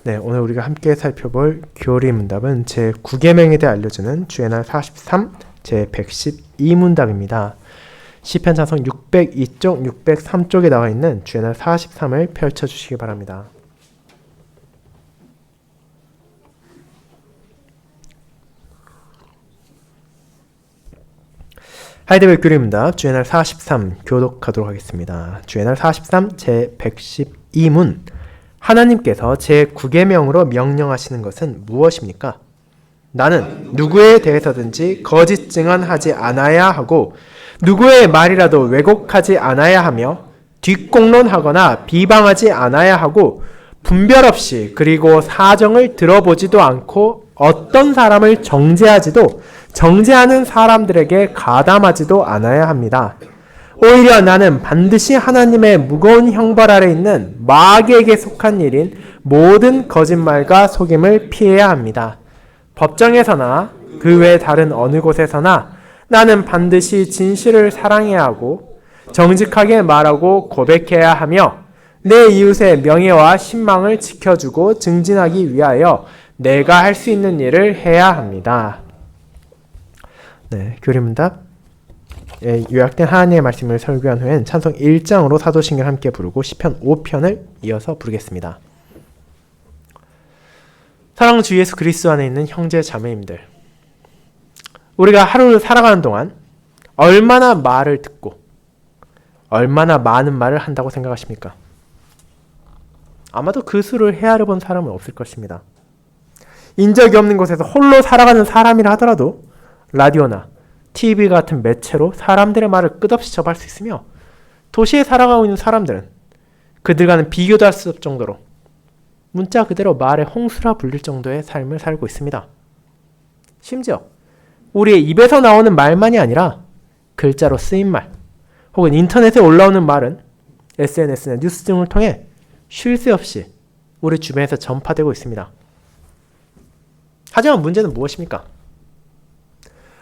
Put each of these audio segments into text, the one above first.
네, 오늘 우리가 함께 살펴볼 교리 문답은 제9계명에 대해 알려주는 주애날 43 제112문답입니다. 시편 찬송 602쪽, 603쪽에 나와 있는 주애날 43을 펼쳐주시기 바랍니다. 하이데벨 교리 문답 주애날 43 교독하도록 하겠습니다. 주애날 43 제112문 하나님께서 제9계명으로 명령하시는 것은 무엇입니까? 나는 누구에 대해서든지 거짓 증언하지 않아야 하고 누구의 말이라도 왜곡하지 않아야 하며 뒷공론하거나 비방하지 않아야 하고 분별 없이 그리고 사정을 들어보지도 않고 어떤 사람을 정죄하는 사람들에게 가담하지도 않아야 합니다. 오히려 나는 반드시 하나님의 무거운 형벌 아래 있는 마귀에게 속한 일인 모든 거짓말과 속임을 피해야 합니다. 법정에서나 그 외 다른 어느 곳에서나 나는 반드시 진실을 사랑해야 하고 정직하게 말하고 고백해야 하며 내 이웃의 명예와 신망을 지켜주고 증진하기 위하여 내가 할 수 있는 일을 해야 합니다. 네, 교리문답 요약된 하나님의 말씀을 설교한 후엔 찬송 1장으로 사도신경을 함께 부르고 시편 5편을 이어서 부르겠습니다. 사랑하는 주 예수 그리스도 안에 있는 형제 자매님들, 우리가 하루를 살아가는 동안 얼마나 말을 듣고 얼마나 많은 말을 한다고 생각하십니까? 아마도 그 수를 헤아려 본 사람은 없을 것입니다. 인적이 없는 곳에서 홀로 살아가는 사람이라 하더라도 라디오나 TV 같은 매체로 사람들의 말을 끝없이 접할 수 있으며 도시에 살아가고 있는 사람들은 그들과는 비교도 할 수 없을 정도로 문자 그대로 말의 홍수라 불릴 정도의 삶을 살고 있습니다. 심지어 우리의 입에서 나오는 말만이 아니라 글자로 쓰인 말 혹은 인터넷에 올라오는 말은 SNS나 뉴스 등을 통해 쉴 새 없이 우리 주변에서 전파되고 있습니다. 하지만 문제는 무엇입니까?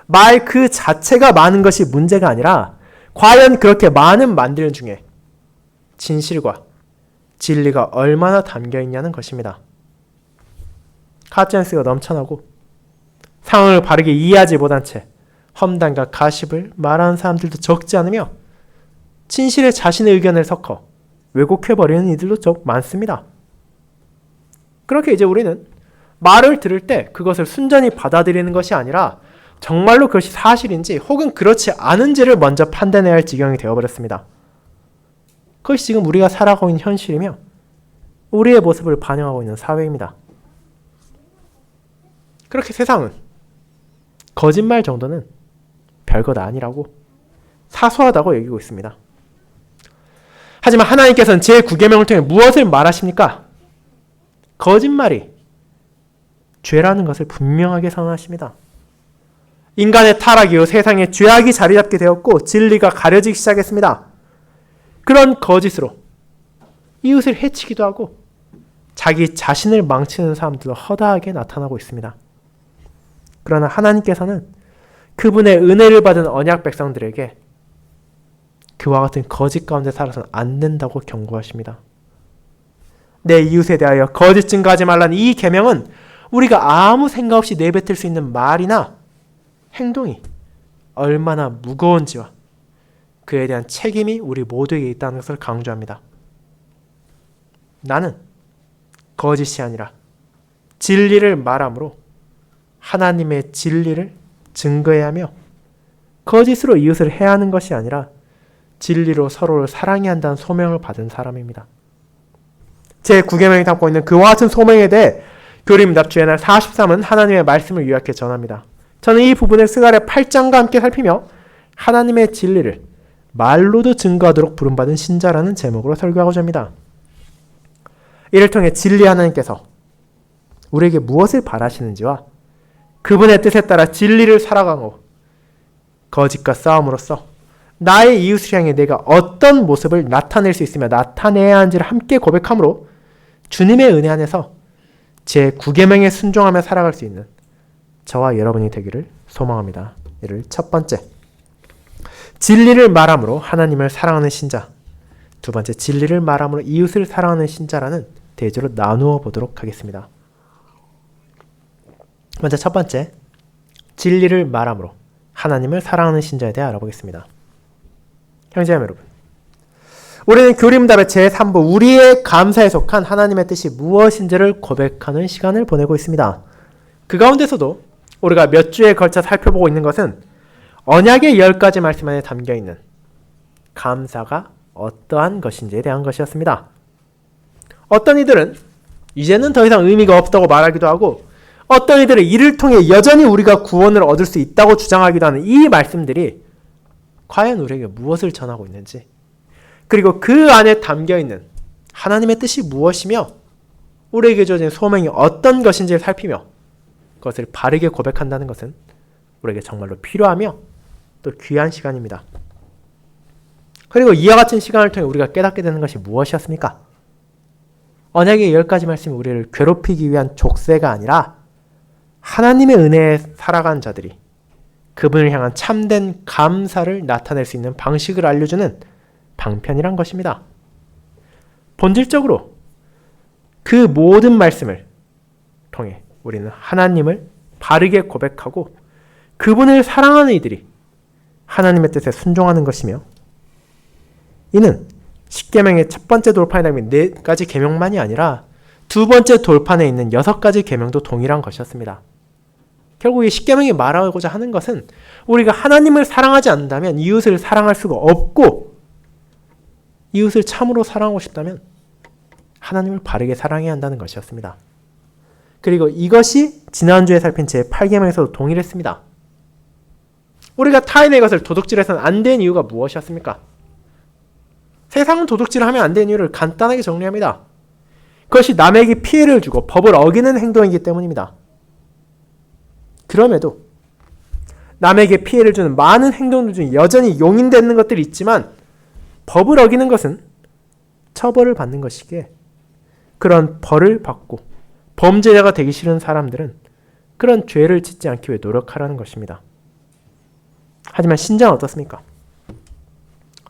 말 그 자체가 많은 것이 문제가 아니라 과연 그렇게 많은 말들 중에 진실과 진리가 얼마나 담겨 있냐는 것입니다. 가짜뉴스가 넘쳐나고 상황을 바르게 이해하지 못한 채 험담과 가십을 말하는 사람들도 적지 않으며 진실에 자신의 의견을 섞어 왜곡해버리는 이들도 적 많습니다. 그렇게 이제 우리는 말을 들을 때 그것을 순전히 받아들이는 것이 아니라 정말로 그것이 사실인지 혹은 그렇지 않은지를 먼저 판단해야 할 지경이 되어버렸습니다. 그것이 지금 우리가 살아가고 있는 현실이며 우리의 모습을 반영하고 있는 사회입니다. 그렇게 세상은 거짓말 정도는 별것 아니라고 사소하다고 여기고 있습니다. 하지만 하나님께서는 제9계명을 통해 무엇을 말하십니까? 거짓말이 죄라는 것을 분명하게 선언하십니다. 인간의 타락 이후 세상에 죄악이 자리 잡게 되었고 진리가 가려지기 시작했습니다. 그런 거짓으로 이웃을 해치기도 하고 자기 자신을 망치는 사람들도 허다하게 나타나고 있습니다. 그러나 하나님께서는 그분의 은혜를 받은 언약 백성들에게 그와 같은 거짓 가운데 살아서는 안 된다고 경고하십니다. 내 이웃에 대하여 거짓 증거하지 말라는 이 계명은 우리가 아무 생각 없이 내뱉을 수 있는 말이나 행동이 얼마나 무거운지와 그에 대한 책임이 우리 모두에게 있다는 것을 강조합니다. 나는 거짓이 아니라 진리를 말함으로 하나님의 진리를 증거해야 하며 거짓으로 이웃을 해하는 것이 아니라 진리로 서로를 사랑해야 한다는 소명을 받은 사람입니다. 제9계명이 담고 있는 그와 같은 소명에 대해 교리문답 주애날 43은 하나님의 말씀을 요약해 전합니다. 저는 이 부분을 스가랴 8장과 함께 살피며 하나님의 진리를 말로도 증거하도록 부름받은 신자라는 제목으로 설교하고자 합니다. 이를 통해 진리 하나님께서 우리에게 무엇을 바라시는지와 그분의 뜻에 따라 진리를 살아가고 거짓과 싸움으로써 나의 이웃을 향해 내가 어떤 모습을 나타낼 수 있으며 나타내야 하는지를 함께 고백함으로 주님의 은혜 안에서 제9계명에 순종하며 살아갈 수 있는 저와 여러분이 되기를 소망합니다. 이를 첫 번째, 진리를 말함으로 하나님을 사랑하는 신자. 두 번째, 진리를 말함으로 이웃을 사랑하는 신자라는 대주로 나누어 보도록 하겠습니다. 먼저 첫 번째, 진리를 말함으로 하나님을 사랑하는 신자에 대해 알아보겠습니다. 형제자매 여러분, 우리는 교리문답의 제3부 우리의 감사에 속한 하나님의 뜻이 무엇인지를 고백하는 시간을 보내고 있습니다. 그 가운데서도 우리가 몇 주에 걸쳐 살펴보고 있는 것은 언약의 10가지 말씀 안에 담겨있는 감사가 어떠한 것인지에 대한 것이었습니다. 어떤 이들은 이제는 더 이상 의미가 없다고 말하기도 하고, 어떤 이들은 이를 통해 여전히 우리가 구원을 얻을 수 있다고 주장하기도 하는 이 말씀들이 과연 우리에게 무엇을 전하고 있는지, 그리고 그 안에 담겨있는 하나님의 뜻이 무엇이며 우리에게 주어진 소명이 어떤 것인지를 살피며 그것을 바르게 고백한다는 것은 우리에게 정말로 필요하며 또 귀한 시간입니다. 그리고 이와 같은 시간을 통해 우리가 깨닫게 되는 것이 무엇이었습니까? 언약의 10가지 말씀이 우리를 괴롭히기 위한 족쇄가 아니라 하나님의 은혜에 살아간 자들이 그분을 향한 참된 감사를 나타낼 수 있는 방식을 알려주는 방편이란 것입니다. 본질적으로 그 모든 말씀을 통해 우리는 하나님을 바르게 고백하고 그분을 사랑하는 이들이 하나님의 뜻에 순종하는 것이며, 이는 십계명의 첫 번째 돌판에 담긴 4가지 계명만이 아니라 두 번째 돌판에 있는 6가지 계명도 동일한 것이었습니다. 결국 이 십계명이 말하고자 하는 것은 우리가 하나님을 사랑하지 않는다면 이웃을 사랑할 수가 없고, 이웃을 참으로 사랑하고 싶다면 하나님을 바르게 사랑해야 한다는 것이었습니다. 그리고 이것이 지난주에 살핀 제8계명에서도 동일했습니다. 우리가 타인의 것을 도둑질해서는 안 된 이유가 무엇이었습니까? 세상은 도둑질을 하면 안 되는 이유를 간단하게 정리합니다. 그것이 남에게 피해를 주고 법을 어기는 행동이기 때문입니다. 그럼에도 남에게 피해를 주는 많은 행동들 중에 여전히 용인되는 것들이 있지만, 법을 어기는 것은 처벌을 받는 것이기에 그런 벌을 받고 범죄자가 되기 싫은 사람들은 그런 죄를 짓지 않기 위해 노력하라는 것입니다. 하지만 신자는 어떻습니까?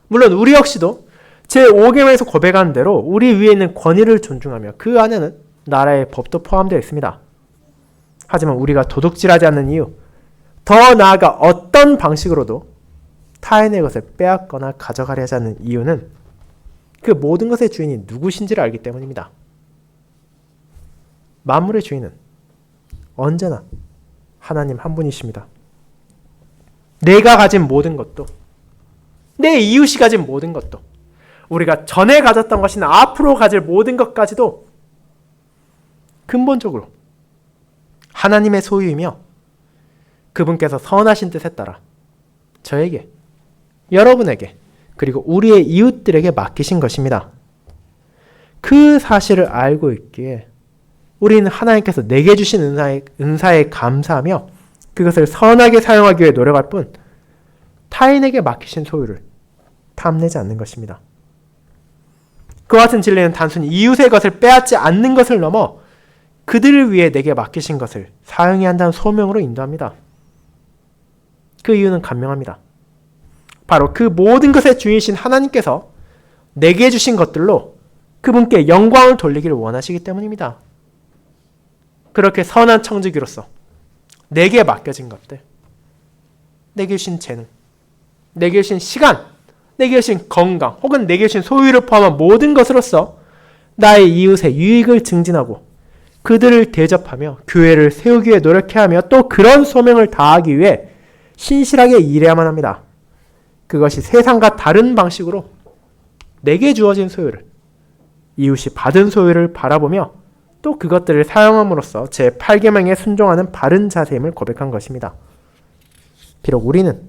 물론 우리 역시도 제5계명에서 고백한 대로 우리 위에 있는 권위를 존중하며 그 안에는 나라의 법도 포함되어 있습니다. 하지만 우리가 도둑질하지 않는 이유, 더 나아가 어떤 방식으로도 타인의 것을 빼앗거나 가져가려지 않는 이유는 그 모든 것의 주인이 누구신지를 알기 때문입니다. 만물의 주인은 언제나 하나님 한 분이십니다. 내가 가진 모든 것도, 내 이웃이 가진 모든 것도, 우리가 전에 가졌던 것이나 앞으로 가질 모든 것까지도 근본적으로 하나님의 소유이며 그분께서 선하신 뜻에 따라 저에게, 여러분에게, 그리고 우리의 이웃들에게 맡기신 것입니다. 그 사실을 알고 있기에 우리는 하나님께서 내게 주신 은사에 감사하며 그것을 선하게 사용하기 위해 노력할 뿐 타인에게 맡기신 소유를 탐내지 않는 것입니다. 그와 같은 진리는 단순히 이웃의 것을 빼앗지 않는 것을 넘어 그들을 위해 내게 맡기신 것을 사용해야 한다는 소명으로 인도합니다. 그 이유는 간명합니다. 바로 그 모든 것의 주인이신 하나님께서 내게 주신 것들로 그분께 영광을 돌리기를 원하시기 때문입니다. 그렇게 선한 청지기로서 내게 맡겨진 것들, 내게 주신 재능, 내게 주신 시간, 내게 주신 건강, 혹은 내게 주신 소유를 포함한 모든 것으로서 나의 이웃의 유익을 증진하고 그들을 대접하며 교회를 세우기 위해 노력해야 하며 또 그런 소명을 다하기 위해 신실하게 일해야만 합니다. 그것이 세상과 다른 방식으로 내게 주어진 소유를, 이웃이 받은 소유를 바라보며 또 그것들을 사용함으로써 제8계명에 순종하는 바른 자세임을 고백한 것입니다. 비록 우리는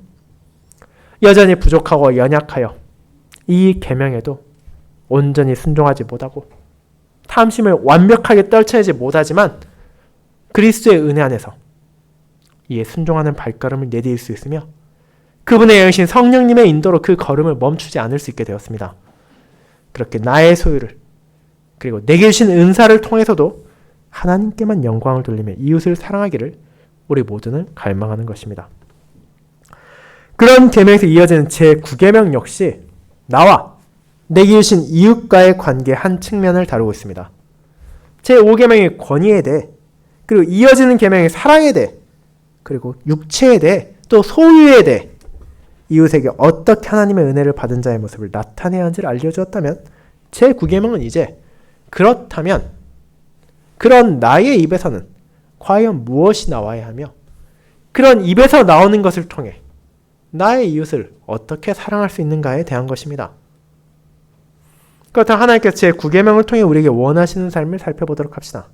여전히 부족하고 연약하여 이 계명에도 온전히 순종하지 못하고 탐심을 완벽하게 떨쳐내지 못하지만 그리스도의 은혜 안에서 이에 순종하는 발걸음을 내디딜 수 있으며 그분의 영이신 성령님의 인도로 그 걸음을 멈추지 않을 수 있게 되었습니다. 그렇게 나의 소유를, 그리고 내게 주신 은사를 통해서도 하나님께만 영광을 돌리며 이웃을 사랑하기를 우리 모두는 갈망하는 것입니다. 그런 계명에서 이어지는 제9계명 역시 나와 내게 주신 이웃과의 관계의 한 측면을 다루고 있습니다. 제5계명의 권위에 대해, 그리고 이어지는 계명의 사랑에 대해, 그리고 육체에 대해, 또 소유에 대해 이웃에게 어떻게 하나님의 은혜를 받은 자의 모습을 나타내야 하는지를 알려주었다면 제9계명은 이제 그렇다면 그런 나의 입에서는 과연 무엇이 나와야 하며 그런 입에서 나오는 것을 통해 나의 이웃을 어떻게 사랑할 수 있는가에 대한 것입니다. 그렇다면 하나님께서 제9계명을 통해 우리에게 원하시는 삶을 살펴보도록 합시다.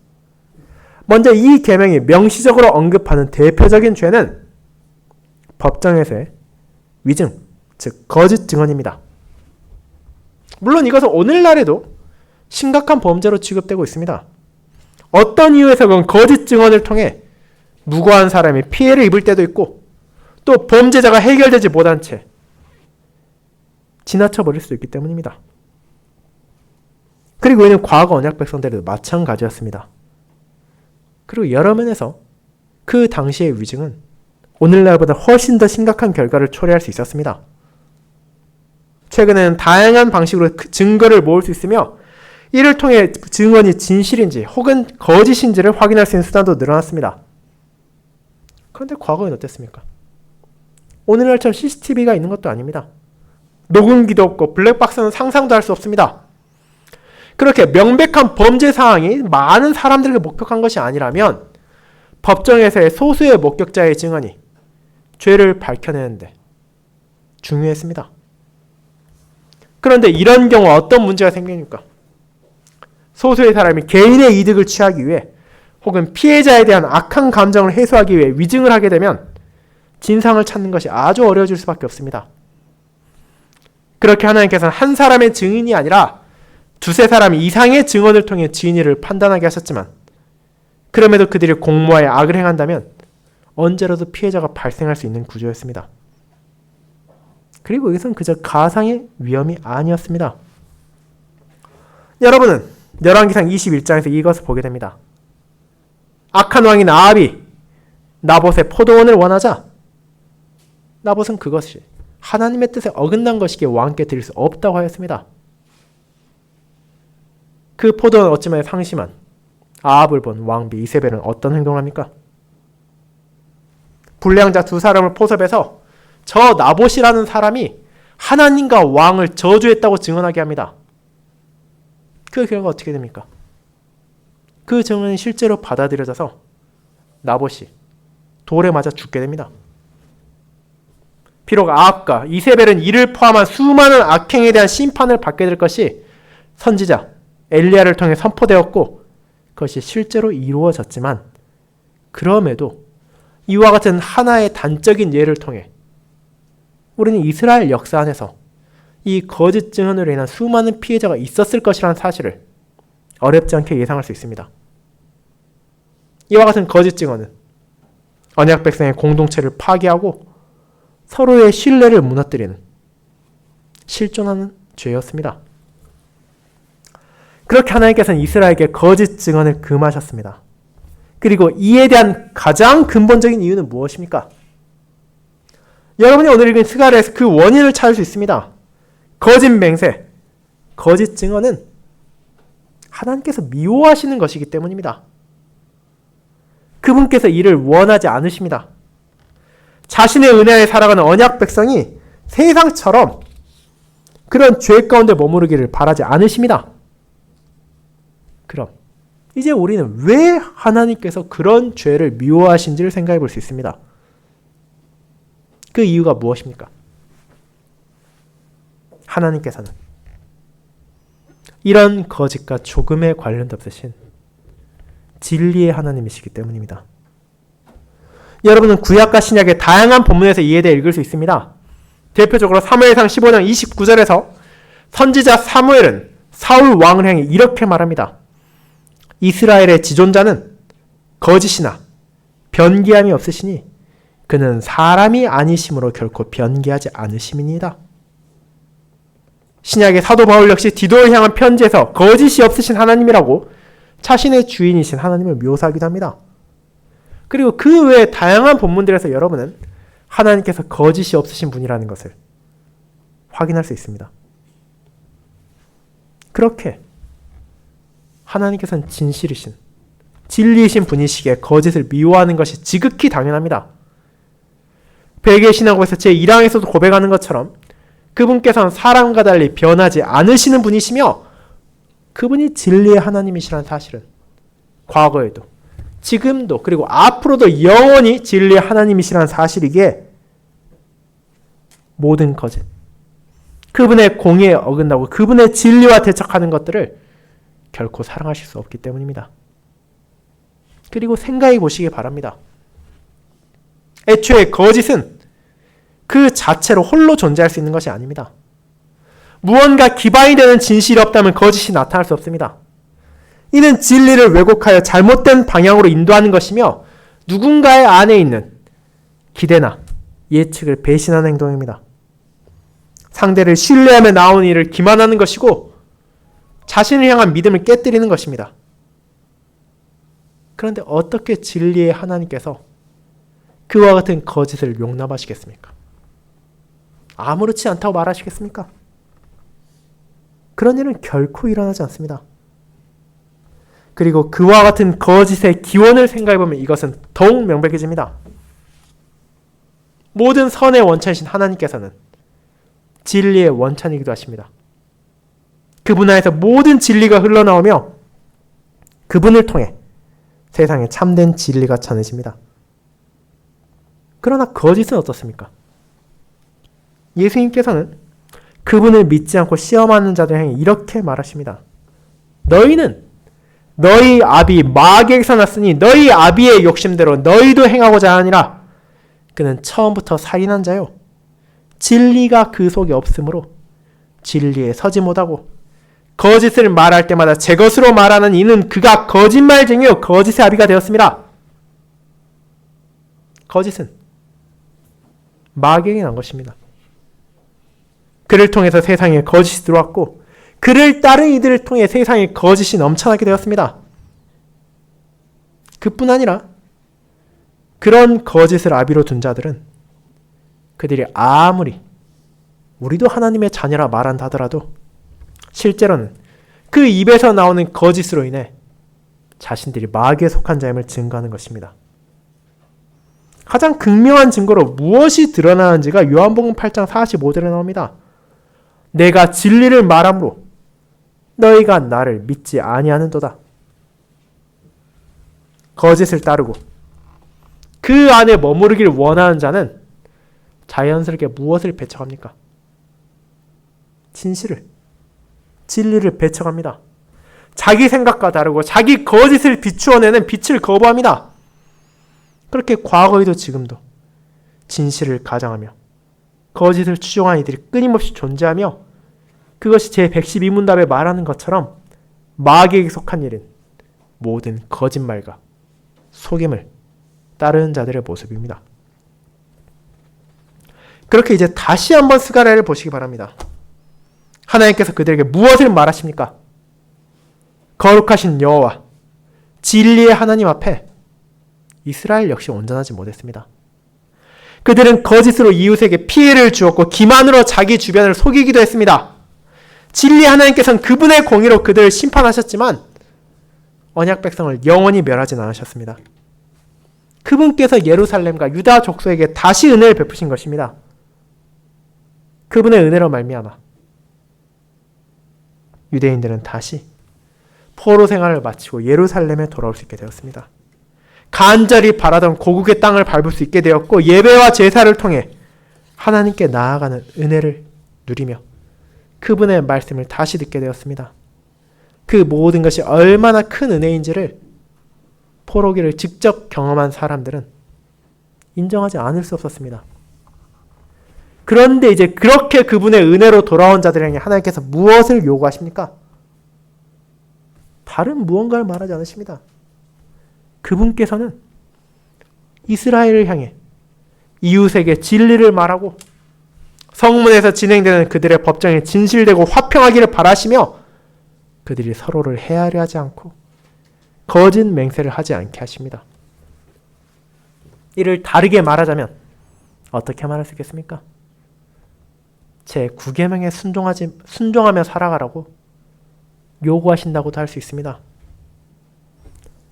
먼저 이 계명이 명시적으로 언급하는 대표적인 죄는 법정에서의 위증, 즉 거짓 증언입니다. 물론 이것은 오늘날에도 심각한 범죄로 취급되고 있습니다. 어떤 이유에서건 거짓 증언을 통해 무고한 사람이 피해를 입을 때도 있고 또 범죄자가 해결되지 못한 채 지나쳐 버릴 수 있기 때문입니다. 그리고 이는 과거 언약 백성들에도 마찬가지였습니다. 그리고 여러 면에서 그 당시의 위증은 오늘날보다 훨씬 더 심각한 결과를 초래할 수 있었습니다. 최근에는 다양한 방식으로 증거를 모을 수 있으며 이를 통해 증언이 진실인지 혹은 거짓인지를 확인할 수 있는 수단도 늘어났습니다. 그런데 과거엔 어땠습니까? 오늘날처럼 CCTV가 있는 것도 아닙니다. 녹음기도 없고 블랙박스는 상상도 할 수 없습니다. 그렇게 명백한 범죄 사항이 많은 사람들에게 목격한 것이 아니라면 법정에서의 소수의 목격자의 증언이 죄를 밝혀내는데 중요했습니다. 그런데 이런 경우 어떤 문제가 생깁니까? 소수의 사람이 개인의 이득을 취하기 위해 혹은 피해자에 대한 악한 감정을 해소하기 위해 위증을 하게 되면 진상을 찾는 것이 아주 어려워질 수밖에 없습니다. 그렇게 하나님께서는 한 사람의 증인이 아니라 두세 사람 이상의 증언을 통해 진위를 판단하게 하셨지만 그럼에도 그들이 공모하여 악을 행한다면 언제라도 피해자가 발생할 수 있는 구조였습니다. 그리고 이것은 그저 가상의 위험이 아니었습니다. 여러분은 열왕기상 21장에서 이것을 보게 됩니다. 악한 왕인 아합이 나봇의 포도원을 원하자 나봇은 그것이 하나님의 뜻에 어긋난 것이기에 왕께 드릴 수 없다고 하였습니다. 그 포도원 어찌마에 상심한 아합을 본 왕비 이세벨은 어떤 행동을 합니까? 불량자 두 사람을 포섭해서 저 나봇이라는 사람이 하나님과 왕을 저주했다고 증언하게 합니다. 그 결과 어떻게 됩니까? 그 증언이 실제로 받아들여져서 나봇이 돌에 맞아 죽게 됩니다. 비록 아합과 이세벨은 이를 포함한 수많은 악행에 대한 심판을 받게 될 것이 선지자 엘리야를 통해 선포되었고 그것이 실제로 이루어졌지만 그럼에도 이와 같은 하나의 단적인 예를 통해 우리는 이스라엘 역사 안에서 이 거짓 증언으로 인한 수많은 피해자가 있었을 것이라는 사실을 어렵지 않게 예상할 수 있습니다. 이와 같은 거짓 증언은 언약 백성의 공동체를 파괴하고 서로의 신뢰를 무너뜨리는 실존하는 죄였습니다. 그렇게 하나님께서는 이스라엘에게 거짓 증언을 금하셨습니다. 그리고 이에 대한 가장 근본적인 이유는 무엇입니까? 여러분이 오늘 읽은 스가랴에서 그 원인을 찾을 수 있습니다. 거짓 맹세, 거짓 증언은 하나님께서 미워하시는 것이기 때문입니다. 그분께서 이를 원하지 않으십니다. 자신의 은혜에 살아가는 언약 백성이 세상처럼 그런 죄 가운데 머무르기를 바라지 않으십니다. 그럼 이제 우리는 왜 하나님께서 그런 죄를 미워하신지를 생각해 볼 수 있습니다. 그 이유가 무엇입니까? 하나님께서는 이런 거짓과 조금의 관련도 없으신 진리의 하나님이시기 때문입니다. 여러분은 구약과 신약의 다양한 본문에서 이에 대해 읽을 수 있습니다. 대표적으로 사무엘상 15장 29절에서 선지자 사무엘은 사울 왕을 향해 이렇게 말합니다. 이스라엘의 지존자는 거짓이나 변기함이 없으시니 그는 사람이 아니심으로 결코 변기하지 않으심이니이다. 신약의 사도 바울 역시 디도를 향한 편지에서 거짓이 없으신 하나님이라고 자신의 주인이신 하나님을 묘사하기도 합니다. 그리고 그 외에 다양한 본문들에서 여러분은 하나님께서 거짓이 없으신 분이라는 것을 확인할 수 있습니다. 그렇게 하나님께서는 진실이신, 진리이신 분이시기에 거짓을 미워하는 것이 지극히 당연합니다. 베개 신학에서 제1항에서도 고백하는 것처럼 그분께서는 사람과 달리 변하지 않으시는 분이시며 그분이 진리의 하나님이시라는 사실은 과거에도 지금도 그리고 앞으로도 영원히 진리의 하나님이시라는 사실이기에 모든 거짓, 그분의 공의에 어긋나고 그분의 진리와 대척하는 것들을 결코 사랑하실 수 없기 때문입니다. 그리고 생각해 보시기 바랍니다. 애초에 거짓은 그 자체로 홀로 존재할 수 있는 것이 아닙니다. 무언가 기반이 되는 진실이 없다면 거짓이 나타날 수 없습니다. 이는 진리를 왜곡하여 잘못된 방향으로 인도하는 것이며 누군가의 안에 있는 기대나 예측을 배신하는 행동입니다. 상대를 신뢰하며 나온 일을 기만하는 것이고 자신을 향한 믿음을 깨뜨리는 것입니다. 그런데 어떻게 진리의 하나님께서 그와 같은 거짓을 용납하시겠습니까? 아무렇지 않다고 말하시겠습니까? 그런 일은 결코 일어나지 않습니다. 그리고 그와 같은 거짓의 기원을 생각해보면 이것은 더욱 명백해집니다. 모든 선의 원천이신 하나님께서는 진리의 원천이기도 하십니다. 그분 안에서 모든 진리가 흘러나오며 그분을 통해 세상에 참된 진리가 전해집니다. 그러나 거짓은 어떻습니까? 예수님께서는 그분을 믿지 않고 시험하는 자들 향해 이렇게 말하십니다. 너희는 너희 아비 마귀에게서 났으니 너희 아비의 욕심대로 너희도 행하고자 하니라. 그는 처음부터 살인한 자요 진리가 그 속에 없으므로 진리에 서지 못하고 거짓을 말할 때마다 제 것으로 말하는 이는 그가 거짓말쟁이요 거짓의 아비가 되었습니다. 거짓은 마귀에게 난 것입니다. 그를 통해서 세상에 거짓이 들어왔고 그를 따른 이들을 통해 세상에 거짓이 넘쳐나게 되었습니다. 그뿐 아니라 그런 거짓을 아비로 둔 자들은 그들이 아무리 우리도 하나님의 자녀라 말한다 하더라도 실제로는 그 입에서 나오는 거짓으로 인해 자신들이 마귀에 속한 자임을 증거하는 것입니다. 가장 극명한 증거로 무엇이 드러나는지가 요한복음 8장 45절에 나옵니다. 내가 진리를 말함으로 너희가 나를 믿지 아니하는도다. 거짓을 따르고 그 안에 머무르길 원하는 자는 자연스럽게 무엇을 배척합니까? 진리를 배척합니다. 자기 생각과 다르고 자기 거짓을 비추어내는 빛을 거부합니다. 그렇게 과거에도 지금도 진실을 가장하며 거짓을 추종한 이들이 끊임없이 존재하며 그것이 제112문답에 말하는 것처럼 마귀에게 속한 일은 모든 거짓말과 속임을 따르는 자들의 모습입니다. 그렇게 이제 다시 한번 스가랴를 보시기 바랍니다. 하나님께서 그들에게 무엇을 말하십니까? 거룩하신 여호와 진리의 하나님 앞에 이스라엘 역시 온전하지 못했습니다. 그들은 거짓으로 이웃에게 피해를 주었고 기만으로 자기 주변을 속이기도 했습니다. 진리의 하나님께서는 그분의 공의로 그들을 심판하셨지만 언약 백성을 영원히 멸하진 않으셨습니다. 그분께서 예루살렘과 유다 족속에게 다시 은혜를 베푸신 것입니다. 그분의 은혜로 말미암아 유대인들은 다시 포로 생활을 마치고 예루살렘에 돌아올 수 있게 되었습니다. 간절히 바라던 고국의 땅을 밟을 수 있게 되었고 예배와 제사를 통해 하나님께 나아가는 은혜를 누리며 그분의 말씀을 다시 듣게 되었습니다. 그 모든 것이 얼마나 큰 은혜인지를 포로기를 직접 경험한 사람들은 인정하지 않을 수 없었습니다. 그런데 이제 그렇게 그분의 은혜로 돌아온 자들에게 하나님께서 무엇을 요구하십니까? 다른 무언가를 말하지 않으십니다. 그분께서는 이스라엘을 향해 이웃에게 진리를 말하고 성문에서 진행되는 그들의 법정이 진실되고 화평하기를 바라시며 그들이 서로를 해하려 하지 않고 거짓 맹세를 하지 않게 하십니다. 이를 다르게 말하자면 어떻게 말할 수 있겠습니까? 제 9계명에 순종하며 살아가라고 요구하신다고도 할 수 있습니다.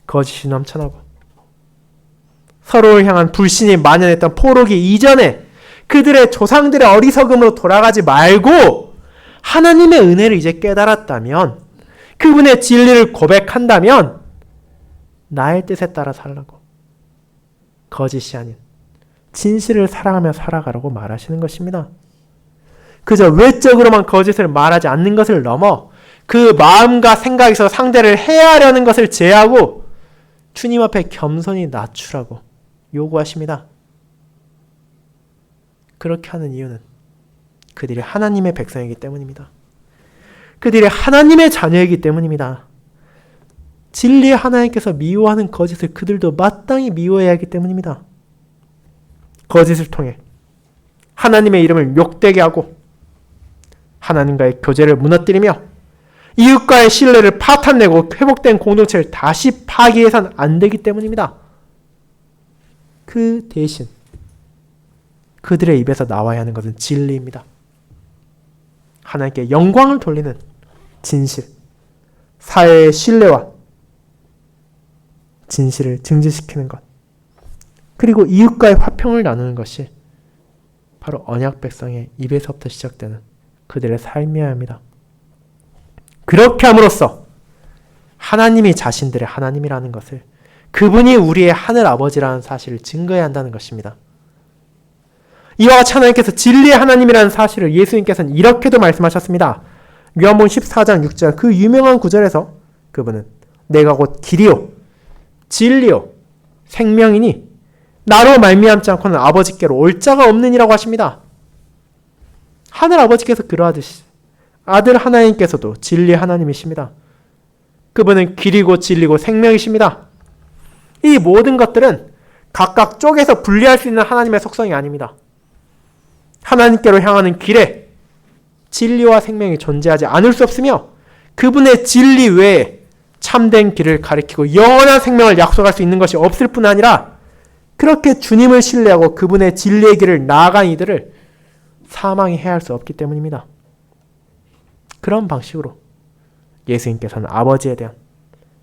거짓이 넘쳐나고 서로를 향한 불신이 만연했던 포로기 이전에 그들의 조상들의 어리석음으로 돌아가지 말고 하나님의 은혜를 이제 깨달았다면, 그분의 진리를 고백한다면 나의 뜻에 따라 살라고, 거짓이 아닌 진실을 사랑하며 살아가라고 말하시는 것입니다. 그저 외적으로만 거짓을 말하지 않는 것을 넘어 그 마음과 생각에서 상대를 해하려는 것을 제하고 주님 앞에 겸손히 낮추라고 요구하십니다. 그렇게 하는 이유는 그들이 하나님의 백성이기 때문입니다. 그들이 하나님의 자녀이기 때문입니다. 진리의 하나님께서 미워하는 거짓을 그들도 마땅히 미워해야 하기 때문입니다. 거짓을 통해 하나님의 이름을 욕되게 하고 하나님과의 교제를 무너뜨리며 이웃과의 신뢰를 파탄내고 회복된 공동체를 다시 파기해서는 안 되기 때문입니다. 그 대신 그들의 입에서 나와야 하는 것은 진리입니다. 하나님께 영광을 돌리는 진실, 사회의 신뢰와 진실을 증진시키는 것, 그리고 이웃과의 화평을 나누는 것이 바로 언약 백성의 입에서부터 시작되는 그들의 삶이어야 합니다. 그렇게 함으로써 하나님이 자신들의 하나님이라는 것을, 그분이 우리의 하늘 아버지라는 사실을 증거해야 한다는 것입니다. 이와 같이 하나님께서 진리의 하나님이라는 사실을 예수님께서는 이렇게도 말씀하셨습니다. 요한복음 14장 6절 그 유명한 구절에서 그분은 내가 곧 길이요 진리요 생명이니 나로 말미암지 않고는 아버지께로 올 자가 없느니라고 하십니다. 하늘 아버지께서 그러하듯이 아들 하나님께서도 진리의 하나님이십니다. 그분은 길이고 진리고 생명이십니다. 이 모든 것들은 각각 쪼개서 분리할 수 있는 하나님의 속성이 아닙니다. 하나님께로 향하는 길에 진리와 생명이 존재하지 않을 수 없으며 그분의 진리 외에 참된 길을 가리키고 영원한 생명을 약속할 수 있는 것이 없을 뿐 아니라 그렇게 주님을 신뢰하고 그분의 진리의 길을 나아간 이들을 사망이 해할 수 없기 때문입니다. 그런 방식으로 예수님께서는 아버지에 대한,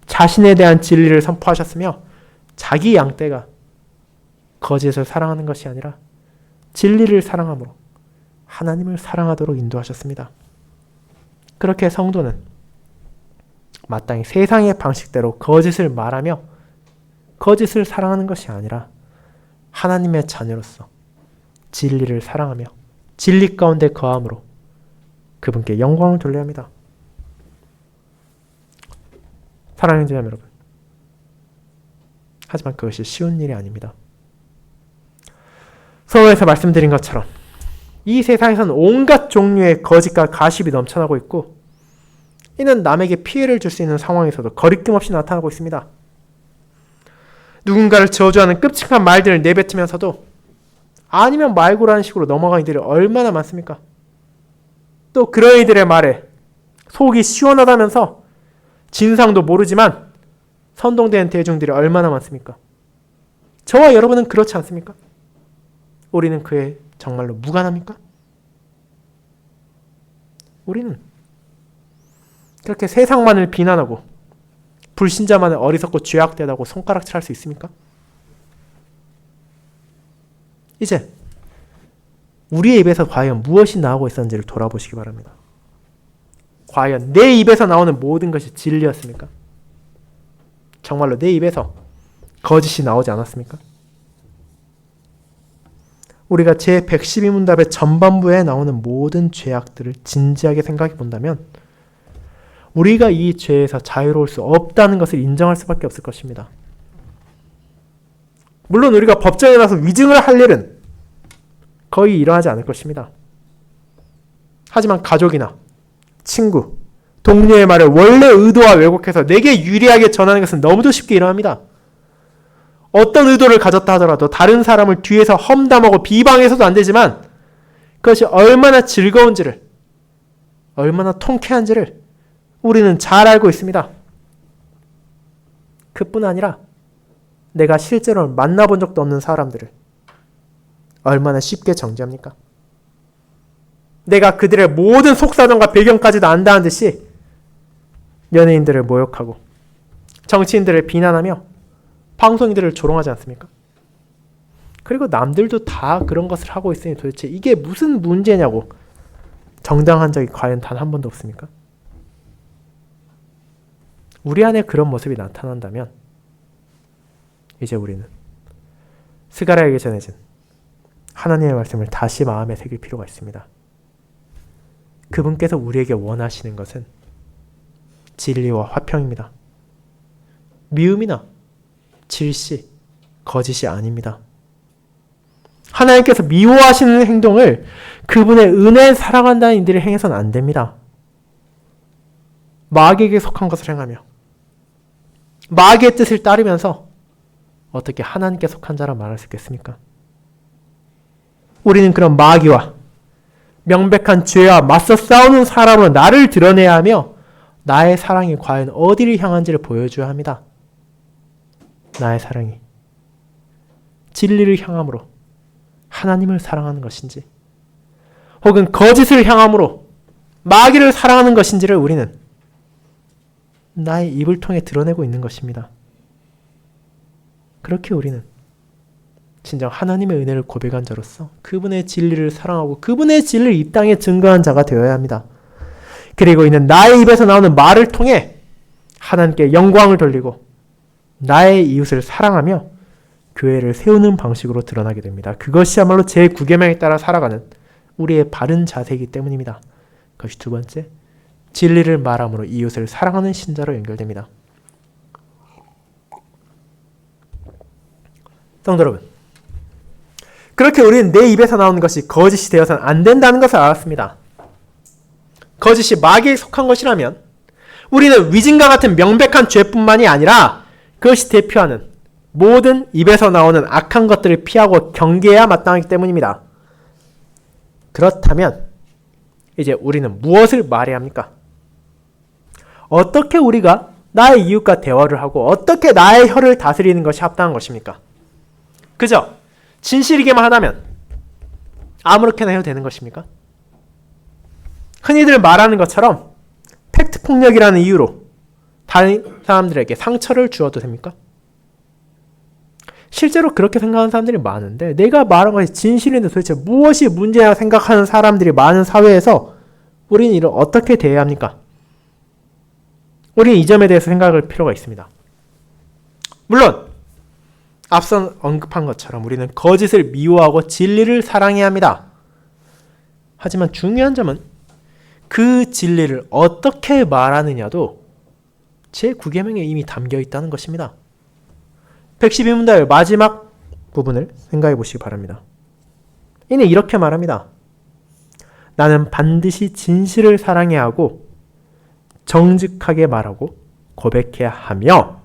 자신에 대한 진리를 선포하셨으며 자기 양떼가 거짓을 사랑하는 것이 아니라 진리를 사랑함으로 하나님을 사랑하도록 인도하셨습니다. 그렇게 성도는 마땅히 세상의 방식대로 거짓을 말하며 거짓을 사랑하는 것이 아니라 하나님의 자녀로서 진리를 사랑하며 진리 가운데 거함으로 그분께 영광을 돌려야 합니다. 사랑하는 자녀 여러분, 하지만 그것이 쉬운 일이 아닙니다. 서론에서 말씀드린 것처럼 이 세상에서는 온갖 종류의 거짓과 가십이 넘쳐나고 있고, 이는 남에게 피해를 줄 수 있는 상황에서도 거리낌 없이 나타나고 있습니다. 누군가를 저주하는 끔찍한 말들을 내뱉으면서도 아니면 말고라는 식으로 넘어간 이들이 얼마나 많습니까? 또 그런 이들의 말에 속이 시원하다면서 진상도 모르지만 선동되는 대중들이 얼마나 많습니까? 저와 여러분은 그렇지 않습니까? 우리는 그에 정말로 무관합니까? 우리는 그렇게 세상만을 비난하고 불신자만을 어리석고 죄악되다고 손가락질할 수 있습니까? 이제 우리의 입에서 과연 무엇이 나오고 있었는지를 돌아보시기 바랍니다. 과연 내 입에서 나오는 모든 것이 진리였습니까? 정말로 내 입에서 거짓이 나오지 않았습니까? 우리가 제112문답의 전반부에 나오는 모든 죄악들을 진지하게 생각해 본다면 우리가 이 죄에서 자유로울 수 없다는 것을 인정할 수밖에 없을 것입니다. 물론 우리가 법정에 나서 위증을 할 일은 거의 일어나지 않을 것입니다. 하지만 가족이나 친구, 동료의 말을 원래 의도와 왜곡해서 내게 유리하게 전하는 것은 너무도 쉽게 일어납니다. 어떤 의도를 가졌다 하더라도 다른 사람을 뒤에서 험담하고 비방해서도 안 되지만 그것이 얼마나 즐거운지를, 얼마나 통쾌한지를 우리는 잘 알고 있습니다. 그뿐 아니라 내가 실제로 만나본 적도 없는 사람들을 얼마나 쉽게 정죄합니까? 내가 그들의 모든 속사정과 배경까지도 안다는 듯이 연예인들을 모욕하고 정치인들을 비난하며 방송인들을 조롱하지 않습니까? 그리고 남들도 다 그런 것을 하고 있으니 도대체 이게 무슨 문제냐고 정당한 적이 과연 단 한 번도 없습니까? 우리 안에 그런 모습이 나타난다면 이제 우리는 스가랴에게 전해진 하나님의 말씀을 다시 마음에 새길 필요가 있습니다. 그분께서 우리에게 원하시는 것은 진리와 화평입니다. 미움이나 질시, 거짓이 아닙니다. 하나님께서 미워하시는 행동을 그분의 은혜에 사랑한다는 이들이 행해서는 안 됩니다. 마귀에게 속한 것을 행하며 마귀의 뜻을 따르면서 어떻게 하나님께 속한 자라 말할 수 있겠습니까? 우리는 그런 마귀와 명백한 죄와 맞서 싸우는 사람으로 나를 드러내야 하며 나의 사랑이 과연 어디를 향한지를 보여줘야 합니다. 나의 사랑이 진리를 향함으로 하나님을 사랑하는 것인지 혹은 거짓을 향함으로 마귀를 사랑하는 것인지를 우리는 나의 입을 통해 드러내고 있는 것입니다. 그렇게 우리는 진정 하나님의 은혜를 고백한 자로서 그분의 진리를 사랑하고 그분의 진리를 이 땅에 증거한 자가 되어야 합니다. 그리고 이는 나의 입에서 나오는 말을 통해 하나님께 영광을 돌리고 나의 이웃을 사랑하며 교회를 세우는 방식으로 드러나게 됩니다. 그것이야말로 제9계명에 따라 살아가는 우리의 바른 자세이기 때문입니다. 그것이 두 번째, 진리를 말함으로 이웃을 사랑하는 신자로 연결됩니다. 성도 여러분, 그렇게 우리는 내 입에서 나오는 것이 거짓이 되어서는 안 된다는 것을 알았습니다. 거짓이 마귀에 속한 것이라면 우리는 위증과 같은 명백한 죄뿐만이 아니라 그것이 대표하는 모든 입에서 나오는 악한 것들을 피하고 경계해야 마땅하기 때문입니다. 그렇다면 이제 우리는 무엇을 말해야 합니까? 어떻게 우리가 나의 이웃과 대화를 하고 어떻게 나의 혀를 다스리는 것이 합당한 것입니까? 그저 진실이게만 하다면 아무렇게나 해도 되는 것입니까? 흔히들 말하는 것처럼 팩트 폭력이라는 이유로 다른 사람들에게 상처를 주어도 됩니까? 실제로 그렇게 생각하는 사람들이 많은데 내가 말한 것이 진실인데 도대체 무엇이 문제냐 생각하는 사람들이 많은 사회에서 우리는 이를 어떻게 대해야 합니까? 우리는 이 점에 대해서 생각할 필요가 있습니다. 물론 앞선 언급한 것처럼 우리는 거짓을 미워하고 진리를 사랑해야 합니다. 하지만 중요한 점은 그 진리를 어떻게 말하느냐도 제9계명에 이미 담겨 있다는 것입니다. 112문답의 마지막 부분을 생각해 보시기 바랍니다. 이는 이렇게 말합니다. 나는 반드시 진실을 사랑해야 하고 정직하게 말하고 고백해야 하며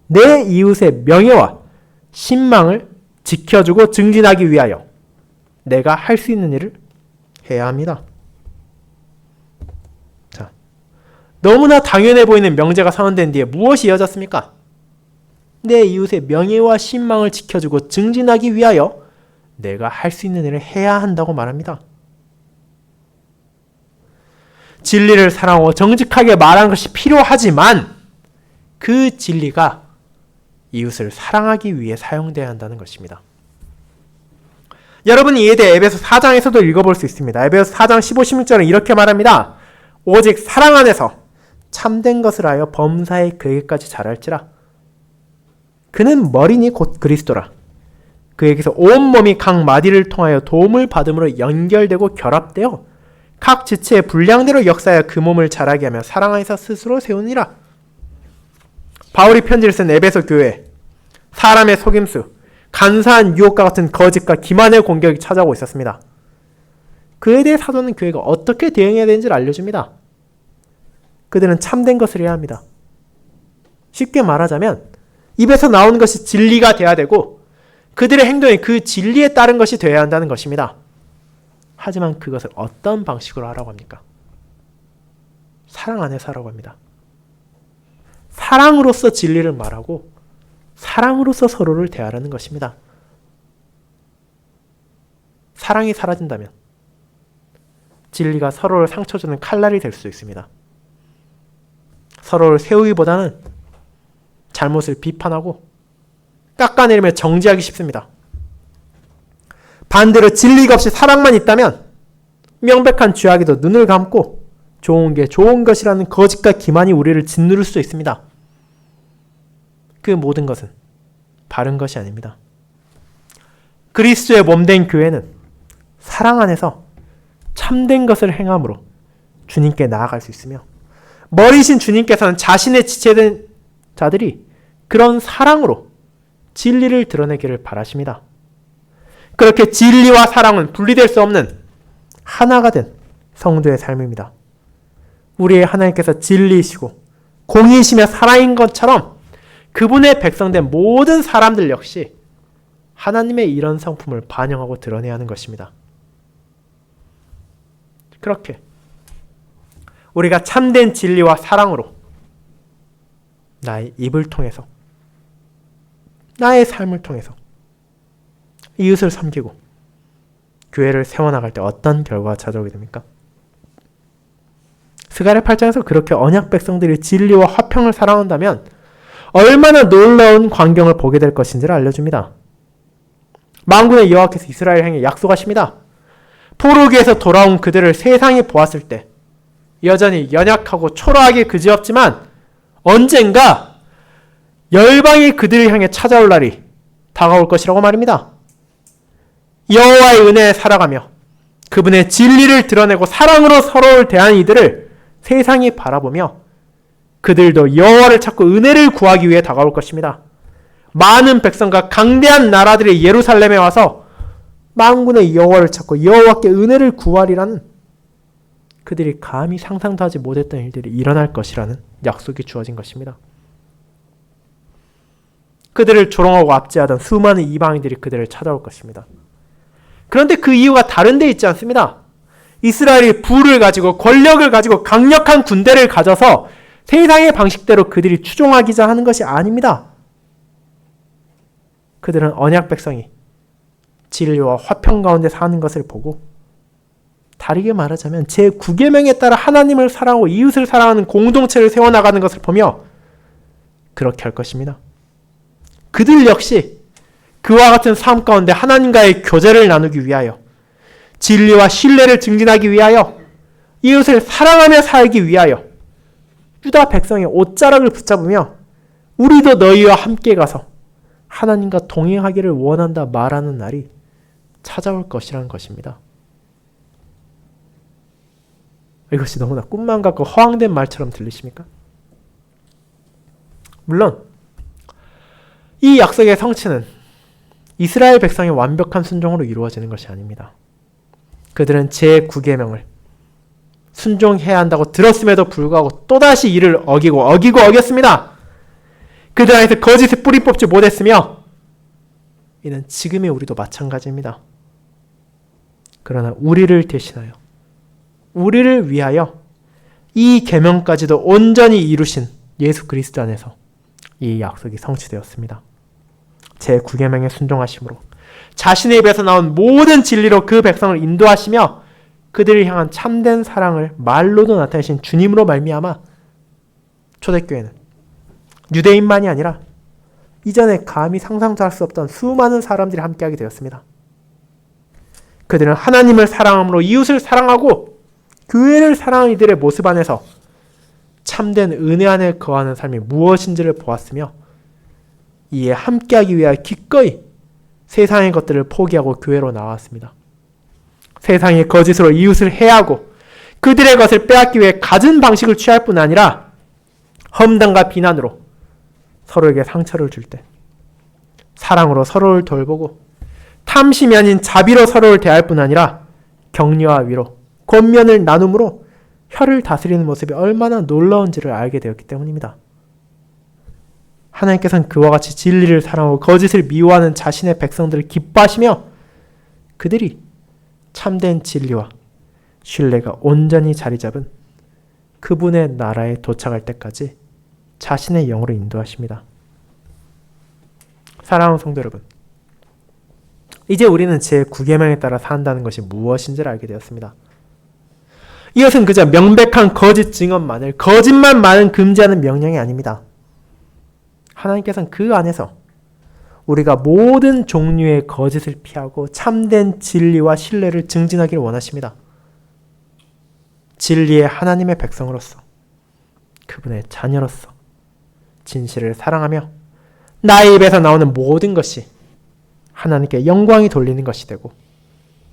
내 이웃의 명예와 신망을 지켜주고 증진하기 위하여 내가 할 수 있는 일을 해야 합니다. 자, 너무나 당연해 보이는 명제가 선언된 뒤에 무엇이 이어졌습니까? 내 이웃의 명예와 신망을 지켜주고 증진하기 위하여 내가 할 수 있는 일을 해야 한다고 말합니다. 진리를 사랑하고 정직하게 말하는 것이 필요하지만 그 진리가 이웃을 사랑하기 위해 사용되어야 한다는 것입니다. 여러분이 이에 대해 에베소 4장에서도 읽어볼 수 있습니다. 에베소 4장 15, 16절은 이렇게 말합니다. 오직 사랑 안에서 참된 것을 하여 범사에 그에게까지 자랄지라. 그는 머리니 곧 그리스도라. 그에게서 온 몸이 각 마디를 통하여 도움을 받음으로 연결되고 결합되어 각 지체의 분량대로 역사하여 그 몸을 자라게 하며 사랑 안에서 스스로 세우니라. 바울이 편지를 쓴 에베소 교회, 사람의 속임수, 간사한 유혹과 같은 거짓과 기만의 공격이 찾아오고 있었습니다. 그에 대해 사도는 교회가 어떻게 대응해야 되는지를 알려줍니다. 그들은 참된 것을 해야 합니다. 쉽게 말하자면 입에서 나오는 것이 진리가 돼야 되고 그들의 행동이 그 진리에 따른 것이 되어야 한다는 것입니다. 하지만 그것을 어떤 방식으로 하라고 합니까? 사랑 안에서 하라고 합니다. 사랑으로서 진리를 말하고 사랑으로서 서로를 대하라는 것입니다. 사랑이 사라진다면 진리가 서로를 상처 주는 칼날이 될 수 있습니다. 서로를 세우기보다는 잘못을 비판하고 깎아내리며 정지하기 쉽습니다. 반대로 진리가 없이 사랑만 있다면 명백한 죄악에도 눈을 감고 좋은 게 좋은 것이라는 거짓과 기만이 우리를 짓누를 수 있습니다. 그 모든 것은 바른 것이 아닙니다. 그리스도의 몸된 교회는 사랑 안에서 참된 것을 행함으로 주님께 나아갈 수 있으며, 머리신 주님께서는 자신의 지체된 자들이 그런 사랑으로 진리를 드러내기를 바라십니다. 그렇게 진리와 사랑은 분리될 수 없는 하나가 된 성도의 삶입니다. 우리의 하나님께서 진리이시고 공의이시며 사랑인 것처럼 그분의 백성된 모든 사람들 역시 하나님의 이런 성품을 반영하고 드러내야 하는 것입니다. 그렇게 우리가 참된 진리와 사랑으로 나의 입을 통해서, 나의 삶을 통해서 이웃을 섬기고 교회를 세워나갈 때 어떤 결과가 찾아오게 됩니까? 스가랴 8장에서 그렇게 언약 백성들이 진리와 화평을 사랑한다면 얼마나 놀라운 광경을 보게 될 것인지를 알려줍니다. 만군의 여호와께서 이스라엘 향해 약속하십니다. 포로기에서 돌아온 그들을 세상이 보았을 때 여전히 연약하고 초라하게 그지없지만 언젠가 열방이 그들을 향해 찾아올 날이 다가올 것이라고 말입니다. 여호와의 은혜에 살아가며 그분의 진리를 드러내고 사랑으로 서로를 대하는 이들을 세상이 바라보며 그들도 여호와를 찾고 은혜를 구하기 위해 다가올 것입니다. 많은 백성과 강대한 나라들이 예루살렘에 와서 만군의 여호와를 찾고 여호와께 은혜를 구하리라는, 그들이 감히 상상도 하지 못했던 일들이 일어날 것이라는 약속이 주어진 것입니다. 그들을 조롱하고 압제하던 수많은 이방인들이 그들을 찾아올 것입니다. 그런데 그 이유가 다른 데 있지 않습니다. 이스라엘이 부를 가지고 권력을 가지고 강력한 군대를 가져서 세상의 방식대로 그들이 추종하기자 하는 것이 아닙니다. 그들은 언약 백성이 진리와 화평 가운데 사는 것을 보고, 다르게 말하자면 제9계명에 따라 하나님을 사랑하고 이웃을 사랑하는 공동체를 세워나가는 것을 보며 그렇게 할 것입니다. 그들 역시 그와 같은 삶 가운데 하나님과의 교제를 나누기 위하여, 진리와 신뢰를 증진하기 위하여, 이웃을 사랑하며 살기 위하여 유다 백성의 옷자락을 붙잡으며 우리도 너희와 함께 가서 하나님과 동행하기를 원한다 말하는 날이 찾아올 것이라는 것입니다. 이것이 너무나 꿈만 같고 허황된 말처럼 들리십니까? 물론 이 약속의 성취는 이스라엘 백성의 완벽한 순종으로 이루어지는 것이 아닙니다. 그들은 제9계명을 순종해야 한다고 들었음에도 불구하고 또다시 이를 어겼습니다. 그들 안에서 거짓의 뿌리 뽑지 못했으며 이는 지금의 우리도 마찬가지입니다. 그러나 우리를 대신하여, 우리를 위하여 이 계명까지도 온전히 이루신 예수 그리스도 안에서 이 약속이 성취되었습니다. 제9계명에 순종하심으로 자신의 입에서 나온 모든 진리로 그 백성을 인도하시며 그들을 향한 참된 사랑을 말로도 나타내신 주님으로 말미암아 초대교회는 유대인만이 아니라 이전에 감히 상상도 할 수 없던 수많은 사람들이 함께하게 되었습니다. 그들은 하나님을 사랑함으로 이웃을 사랑하고 교회를 사랑하는 이들의 모습 안에서 참된 은혜 안에 거하는 삶이 무엇인지를 보았으며 이에 함께하기 위하여 기꺼이 세상의 것들을 포기하고 교회로 나왔습니다. 세상의 거짓으로 이웃을 해하고 그들의 것을 빼앗기 위해 갖은 방식을 취할 뿐 아니라 험담과 비난으로 서로에게 상처를 줄 때 사랑으로 서로를 돌보고 탐심이 아닌 자비로 서로를 대할 뿐 아니라 격려와 위로, 권면을 나눔으로 혀를 다스리는 모습이 얼마나 놀라운지를 알게 되었기 때문입니다. 하나님께서는 그와 같이 진리를 사랑하고 거짓을 미워하는 자신의 백성들을 기뻐하시며 그들이 참된 진리와 신뢰가 온전히 자리 잡은 그분의 나라에 도착할 때까지 자신의 영으로 인도하십니다. 사랑하는 성도 여러분, 이제 우리는 제9계명에 따라 산다는 것이 무엇인지를 알게 되었습니다. 이것은 그저 명백한 거짓 증언만을 거짓만 많은 금지하는 명령이 아닙니다. 하나님께서는 그 안에서 우리가 모든 종류의 거짓을 피하고 참된 진리와 신뢰를 증진하기를 원하십니다. 진리의 하나님의 백성으로서, 그분의 자녀로서 진실을 사랑하며 나의 입에서 나오는 모든 것이 하나님께 영광이 돌리는 것이 되고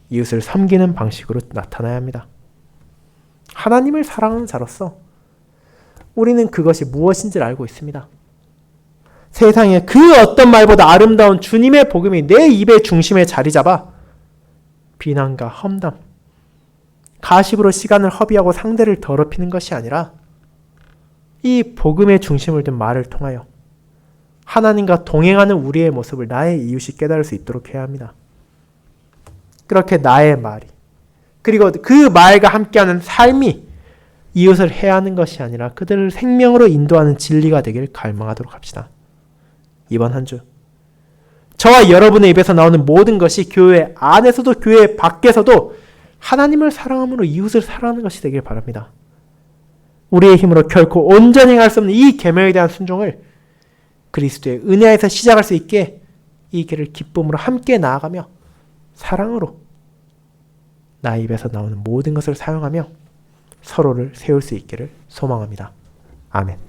이웃을 섬기는 방식으로 나타나야 합니다. 하나님을 사랑하는 자로서 우리는 그것이 무엇인지를 알고 있습니다. 세상에 그 어떤 말보다 아름다운 주님의 복음이 내 입의 중심에 자리 잡아 비난과 험담, 가십으로 시간을 허비하고 상대를 더럽히는 것이 아니라 이 복음의 중심을 둔 말을 통하여 하나님과 동행하는 우리의 모습을 나의 이웃이 깨달을 수 있도록 해야 합니다. 그렇게 나의 말이, 그리고 그 말과 함께하는 삶이 이웃을 해하는 것이 아니라 그들을 생명으로 인도하는 진리가 되길 갈망하도록 합시다. 이번 한 주 저와 여러분의 입에서 나오는 모든 것이 교회 안에서도 교회 밖에서도 하나님을 사랑함으로 이웃을 사랑하는 것이 되길 바랍니다. 우리의 힘으로 결코 온전히 할 수 없는 이 계명에 대한 순종을 그리스도의 은혜에서 시작할 수 있게 이 길을 기쁨으로 함께 나아가며 사랑으로 나의 입에서 나오는 모든 것을 사용하며 서로를 세울 수 있기를 소망합니다. 아멘.